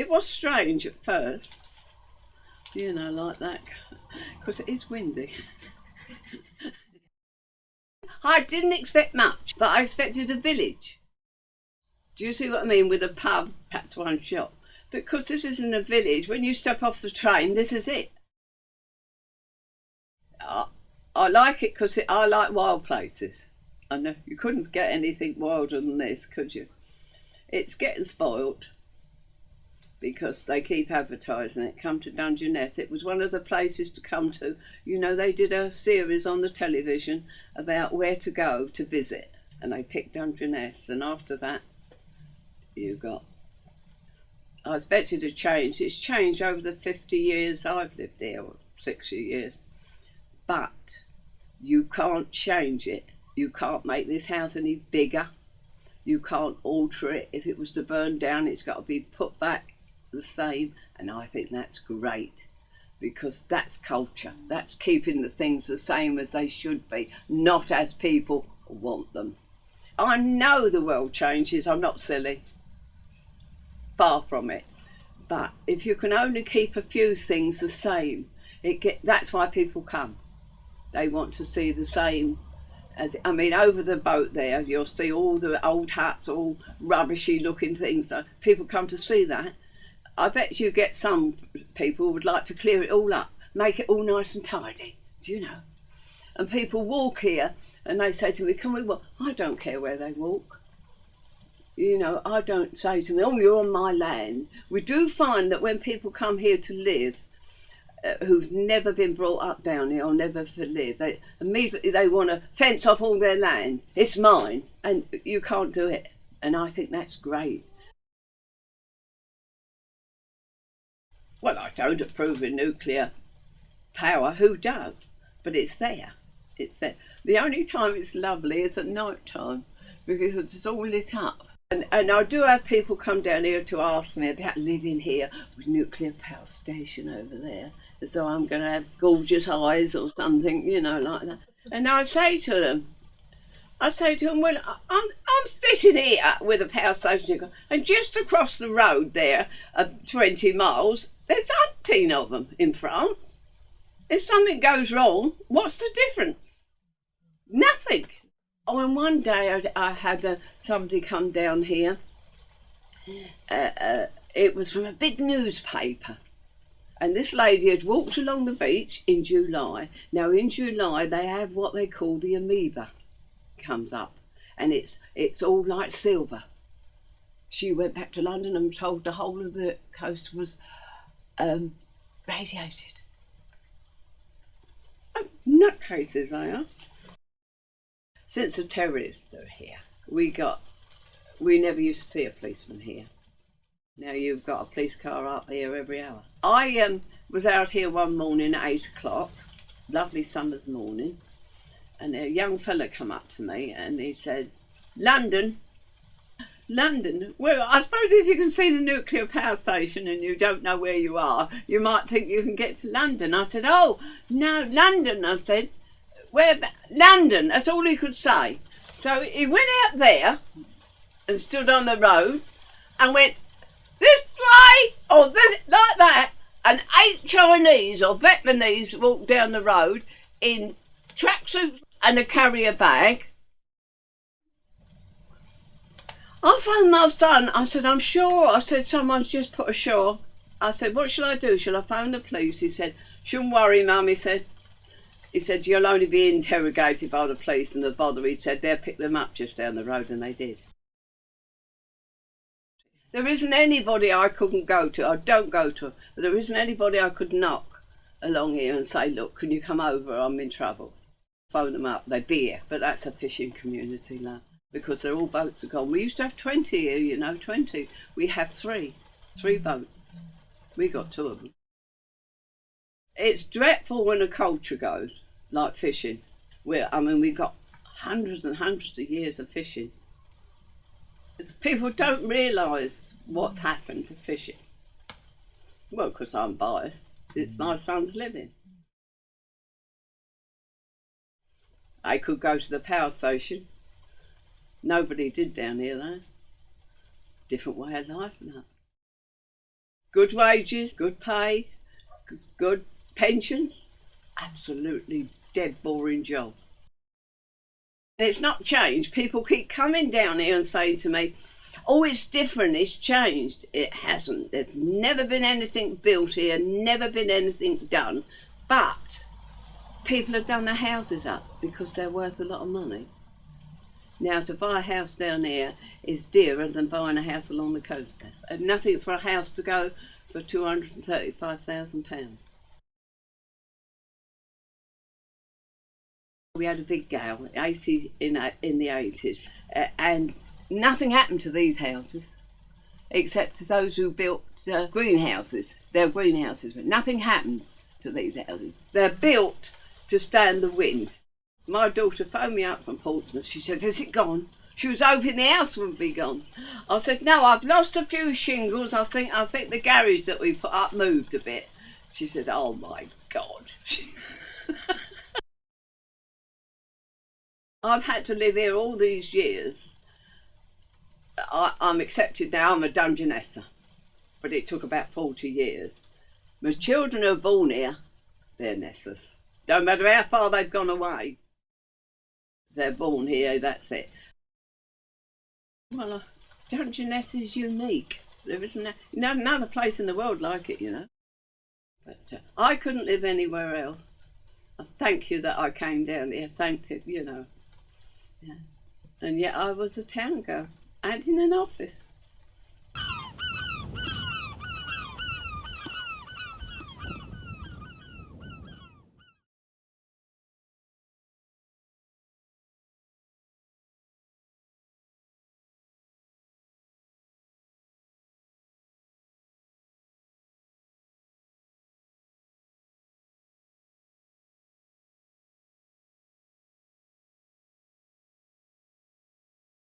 It was strange at first, you know, like that, because it is windy. I didn't expect much, but I expected a village. Do you see what I mean? With a pub, perhaps one shop. Because this isn't a village, when you step off the train, this is it. I like it because I like wild places. I know you couldn't get anything wilder than this, could you? It's getting spoilt because they keep advertising it. Come to Dungeness. It was one of the places to come to. You know, they did a series on the television about where to go to visit, and they picked Dungeness, and after that you got, I expect it to change. It's changed over the 50 years I've lived here, or 60 years, but you can't change it. You can't make this house any bigger. You can't alter it. If it was to burn down, it's got to be put back the same, and I think that's great, because that's culture. That's keeping the things the same as they should be, not as people want them. I know the world changes. I'm not silly. Far from it. But if you can only keep a few things the same, that's why people come. They want to see the same as, I mean, over the boat there, you'll see all the old huts, all rubbishy looking things. So people come to see that. I bet you get some people who would like to clear it all up, make it all nice and tidy, do you know? And people walk here and they say to me, can we walk? I don't care where they walk. You know, I don't say to them, oh, you're on my land. We do find that when people come here to live, who've never been brought up down here or never lived, they immediately they want to fence off all their land. It's mine, and you can't do it. And I think that's great. Well, I don't approve of nuclear power. Who does? But it's there. It's there. The only time it's lovely is at night time, because it's all lit up. And I do have people come down here to ask me about living here with nuclear power station over there, as though I'm going to have gorgeous eyes or something, you know, like that. And I say to them, well, I'm sitting here with a power station, and just across the road there, 20 miles, there's 18 of them in France. If something goes wrong, what's the difference? Nothing. Oh, and one day I had somebody come down here. It was from a big newspaper. And this lady had walked along the beach in July. Now in July they have what they call the amoeba comes up. And it's all like silver. She went back to London and told the whole of the coast was radiated. Oh, nutcases they are. Since the terrorists are here, we never used to see a policeman here. Now you've got a police car up here every hour. I was out here one morning at 8 o'clock, lovely summer's morning, and a young fella come up to me and he said, London? Well, I suppose if you can see the nuclear power station and you don't know where you are, you might think you can get to London. I said, oh, no, London, I said. Where? London, that's all he could say. So he went out there and stood on the road and went, this way, or this, like that, and 8 Chinese or Vietnamese walked down the road in tracksuits and a carrier bag. I phoned my son. I said, I'm sure. I said, someone's just put ashore. I said, what shall I do? Shall I phone the police? He said, shouldn't worry, Mum, he said. He said, you'll only be interrogated by the police and the bother. He said, they'll pick them up just down the road, and they did. There isn't anybody I couldn't go to. I don't go to, but there isn't anybody I could knock along here and say, look, can you come over? I'm in trouble. Phone them up. They'd be here. But that's a fishing community now, because they're all boats are gone. We used to have 20 here, you know, 20. We have three boats. We got 2 of them. It's dreadful when a culture goes, like fishing. We've got hundreds and hundreds of years of fishing. People don't realise what's happened to fishing. Well, because I'm biased. It's my son's living. I could go to the power station. Nobody did down here though. Different way of life now. Good wages, good pay, good pensions. Absolutely dead boring job. It's not changed. People keep coming down here and saying to me, oh, it's different, it's changed. It hasn't. There's never been anything built here, never been anything done. But people have done their houses up because they're worth a lot of money. Now, to buy a house down here is dearer than buying a house along the coast there. And nothing for a house to go for £235,000. We had a big gale in the 80s, and nothing happened to these houses except to those who built greenhouses. They're greenhouses, but nothing happened to these houses. They're built to stand the wind. My daughter phoned me up from Portsmouth. She said, "Is it gone?" She was hoping the house wouldn't be gone. I said, "No, I've lost a few shingles. I think the garage that we put up moved a bit." She said, "Oh my God." I've had to live here all these years. I'm accepted now. I'm a Dungeness, but it took about 40 years. My children are born here. They're nestless. Don't matter how far they've gone away. They're born here, that's it. Well, Dungeness is unique. There isn't another place in the world like it, you know. But I couldn't live anywhere else. Thank you that I came down here. Thank you, you know. Yeah. And yet I was a town girl and in an office.